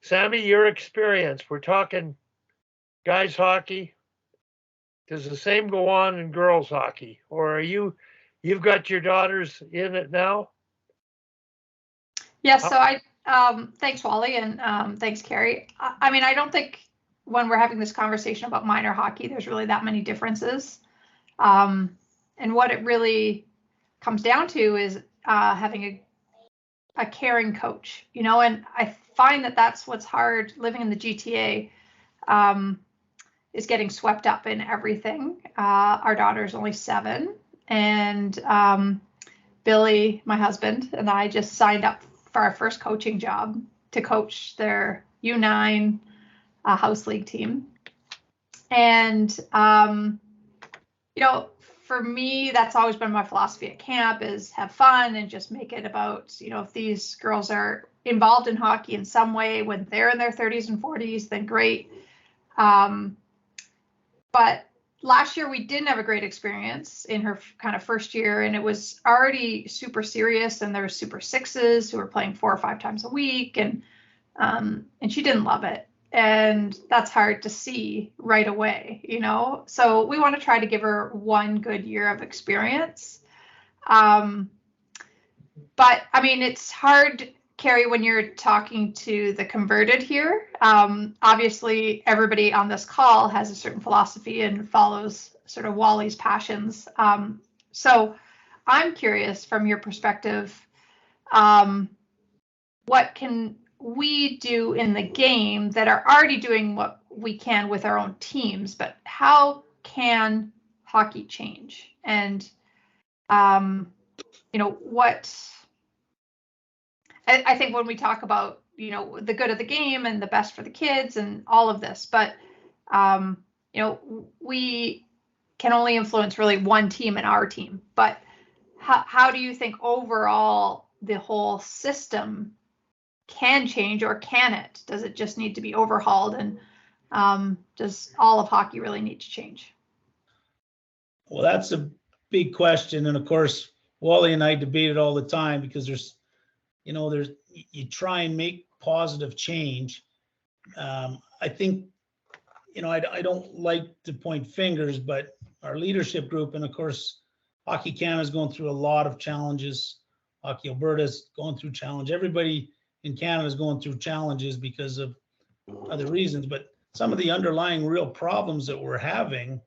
Sammy, your experience. We're talking guys hockey. Does the same go on in girls hockey, or you've got your daughters in it now? Yeah, so thanks, Wally, and thanks, Carrie. I mean, I don't think when we're having this conversation about minor hockey, there's really that many differences. And what it really comes down to is having a caring coach, and I find that that's what's hard living in the GTA, is getting swept up in everything. Our daughter's only 7, and Billy, my husband, and I just signed up for our first coaching job to coach their U9 house league team. And, for me, that's always been my philosophy at camp, is have fun and just make it about, if these girls are involved in hockey in some way when they're in their 30s and 40s, then great. But last year we didn't have a great experience in her kind of first year, and it was already super serious, and there were super sixes who were playing 4 or 5 times a week, and she didn't love it. And that's hard to see right away, so we want to try to give her one good year of experience. But I mean, it's hard, Carrie, when you're talking to the converted here. Obviously, everybody on this call has a certain philosophy and follows sort of Wally's passions. So I'm curious, from your perspective, what can we do in the game that are already doing what we can with our own teams, but how can hockey change? And, what I think when we talk about, the good of the game and the best for the kids and all of this, but, we can only influence really one team and our team. But how do you think overall the whole system can change, or can it? Does it just need to be overhauled? And does all of hockey really need to change? Well, that's a big question. And of course, Wally and I debate it all the time, because you try and make positive change. I think, I don't like to point fingers, but our leadership group, and of course, Hockey Canada is going through a lot of challenges. Hockey Alberta is going through challenge. Everybody in Canada is going through challenges because of other reasons, but some of the underlying real problems that we're having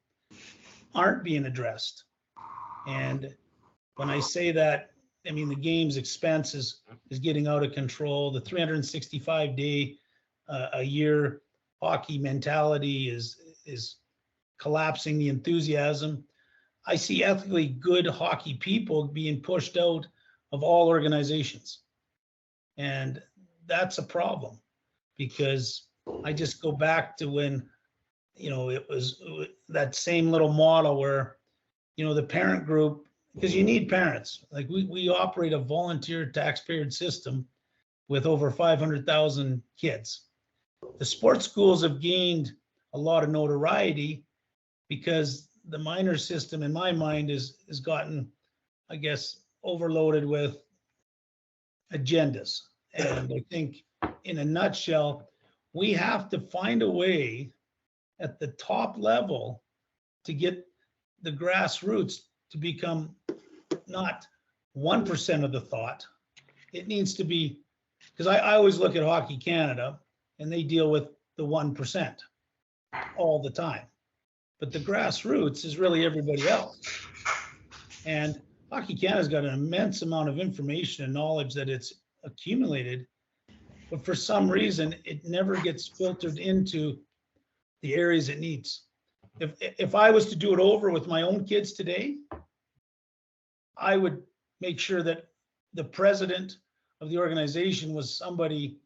aren't being addressed. And when I say that, I mean, the game's expense is getting out of control. The 365-day a year hockey mentality is collapsing the enthusiasm. I see ethically good hockey people being pushed out of all organizations. And that's a problem, because I just go back to when, it was that same little model where, the parent group, because you need parents. Like we operate a volunteer taxpayer system with over 500,000 kids. The sports schools have gained a lot of notoriety because the minor system, in my mind, has gotten, I guess, overloaded with agendas. And I think, in a nutshell, we have to find a way at the top level to get the grassroots to become not 1% of the thought. It needs to be, because I always look at Hockey Canada and they deal with the 1% all the time. But the grassroots is really everybody else. And Hockey Canada's got an immense amount of information and knowledge that it's accumulated, but for some reason it never gets filtered into the areas it needs. If I was to do it over with my own kids today, I would make sure that the president of the organization was somebody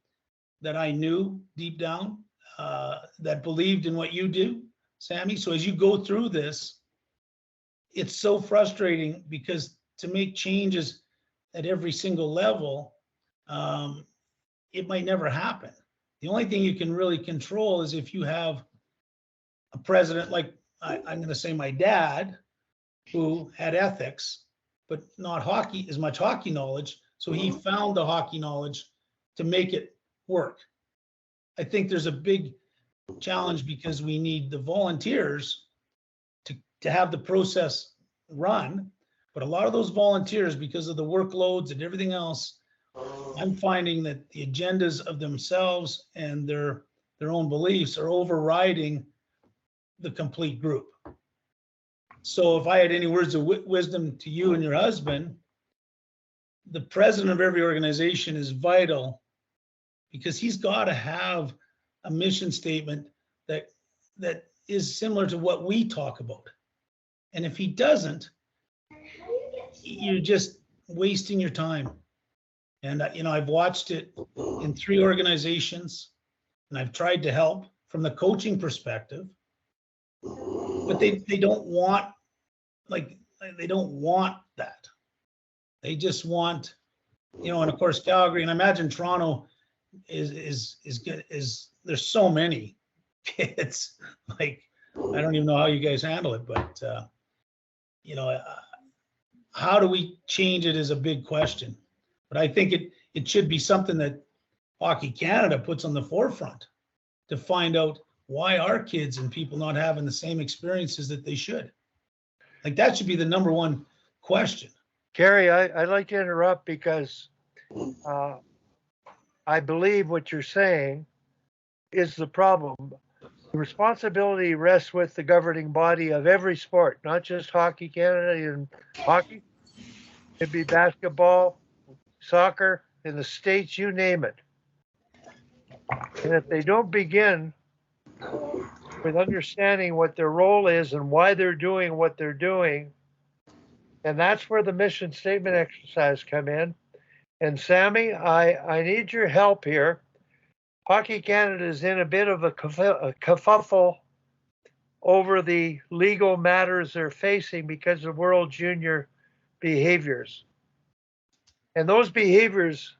that I knew deep down, that believed in what you do, Sammy. So as you go through this, it's so frustrating, because to make changes at every single level, it might never happen. The only thing you can really control is if you have a president like, I'm going to say my dad, who had ethics, but not as much hockey knowledge. So he found the hockey knowledge to make it work. I think there's a big challenge because we need the volunteers to have the process run. But a lot of those volunteers, because of the workloads and everything else, I'm finding that the agendas of themselves and their own beliefs are overriding the complete group. So if I had any words of wisdom to you and your husband, the president of every organization is vital, because he's got to have a mission statement that is similar to what we talk about. And if he doesn't, you're just wasting your time. And I've watched it in 3 organizations, and I've tried to help from the coaching perspective, but they don't want, they don't want that. They just want, and of course Calgary, and I imagine Toronto is good. There's so many kids. Like, I don't even know how you guys handle it, but how do we change it is a big question. But I think it should be something that Hockey Canada puts on the forefront, to find out why are kids and people not having the same experiences that they should. Like, that should be the number one question. Gary, I'd like to interrupt because I believe what you're saying is the problem. The responsibility rests with the governing body of every sport, not just Hockey Canada and hockey. It'd be basketball, soccer, in the States, you name it. And if they don't begin with understanding what their role is and why they're doing what they're doing, and that's where the mission statement exercise come in. And Sammy, I need your help here. Hockey Canada is in a bit of a kerfuffle over the legal matters they're facing because of World Junior behaviors. And those behaviors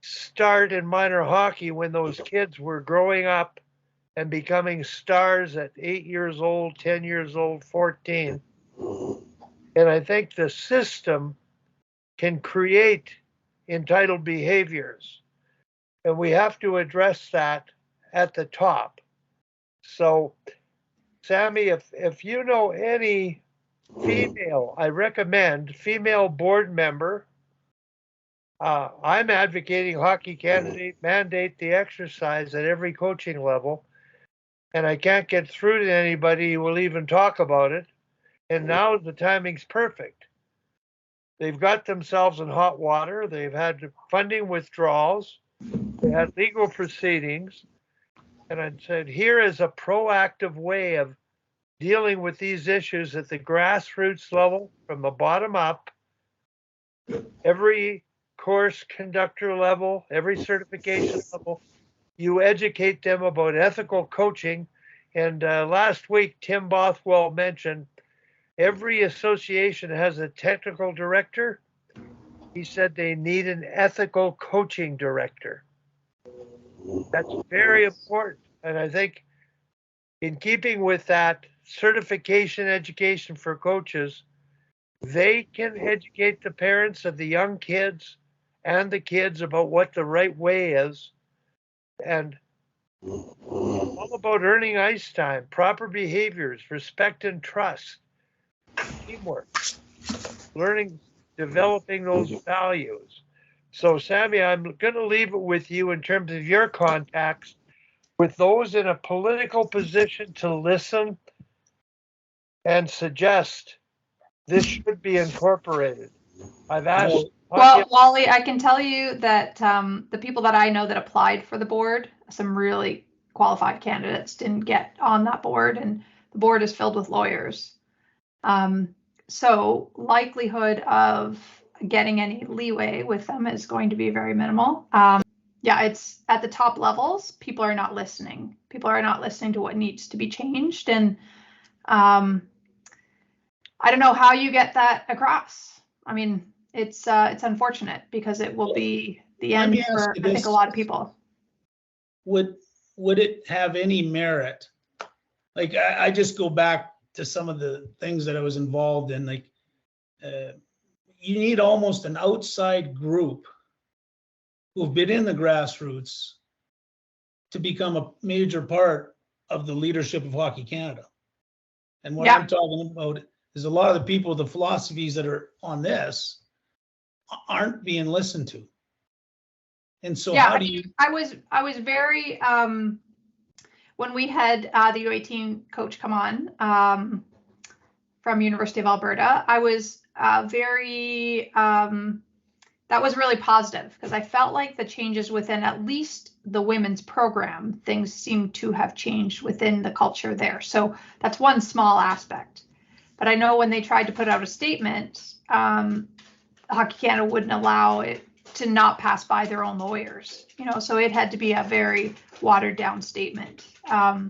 start in minor hockey when those kids were growing up and becoming stars at 8 years old, 10 years old, 14. And I think the system can create entitled behaviors. And we have to address that at the top. So, Sammy, if you know any female, I recommend female board member. I'm advocating Hockey Canada mandate the exercise at every coaching level, and I can't get through to anybody who will even talk about it. And now the timing's perfect. They've got themselves in hot water. They've had funding withdrawals. They had legal proceedings. And I said, here is a proactive way of dealing with these issues at the grassroots level, from the bottom up. Every course conductor level, every certification level, you educate them about ethical coaching. And last week, Tim Bothwell mentioned every association has a technical director. He said they need an ethical coaching director. That's very important. And I think in keeping with that certification education for coaches, they can educate the parents of the young kids and the kids about what the right way is. And all about earning ice time, proper behaviors, respect and trust, teamwork, learning, developing those values. So, Sammy, I'm going to leave it with you in terms of your contacts with those in a political position to listen and suggest this should be incorporated. I've asked. Well, Wally, I can tell you that the people that I know that applied for the board, some really qualified candidates, didn't get on that board, and the board is filled with lawyers. So likelihood of getting any leeway with them is going to be very minimal. Yeah, it's at the top levels. People are not listening. People are not listening to what needs to be changed. And I don't know how you get that across. I mean, it's unfortunate because it will be the end for, I think, a lot of people. Would it have any merit? Like, I just go back to some of the things that I was involved in. Like, you need almost an outside group who've been in the grassroots to become a major part of the leadership of Hockey Canada. And what Yeah. I'm talking about is a lot of the people, the philosophies that are on this aren't being listened to. And so Yeah, how do you? I was very when we had the U18 coach come on from University of Alberta, I was very that was really positive because I felt like the changes within at least the women's program, things seem to have changed within the culture there. So that's one small aspect. But I know when they tried to put out a statement, Hockey Canada wouldn't allow it to not pass by their own lawyers, so it had to be a very watered down statement. And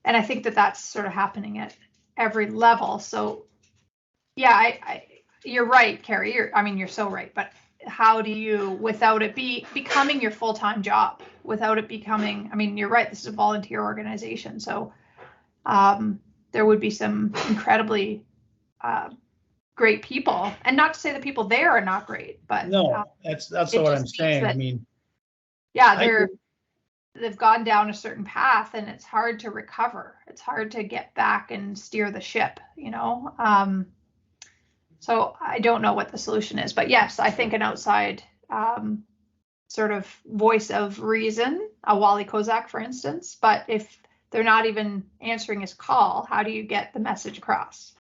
I think that that's sort of happening at every level. So yeah, you're right, Carrie. You're so right. But how do you, without it becoming your full-time job, without it becoming, you're right, this is a volunteer organization. So there would be some incredibly great people, and not to say the people there are not great, but No, that's what I'm saying. That, they've gone down a certain path and it's hard to recover. It's hard to get back and steer the ship, so I don't know what the solution is, but yes, I think an outside sort of voice of reason, a Wally Kozak, for instance, but if they're not even answering his call, how do you get the message across?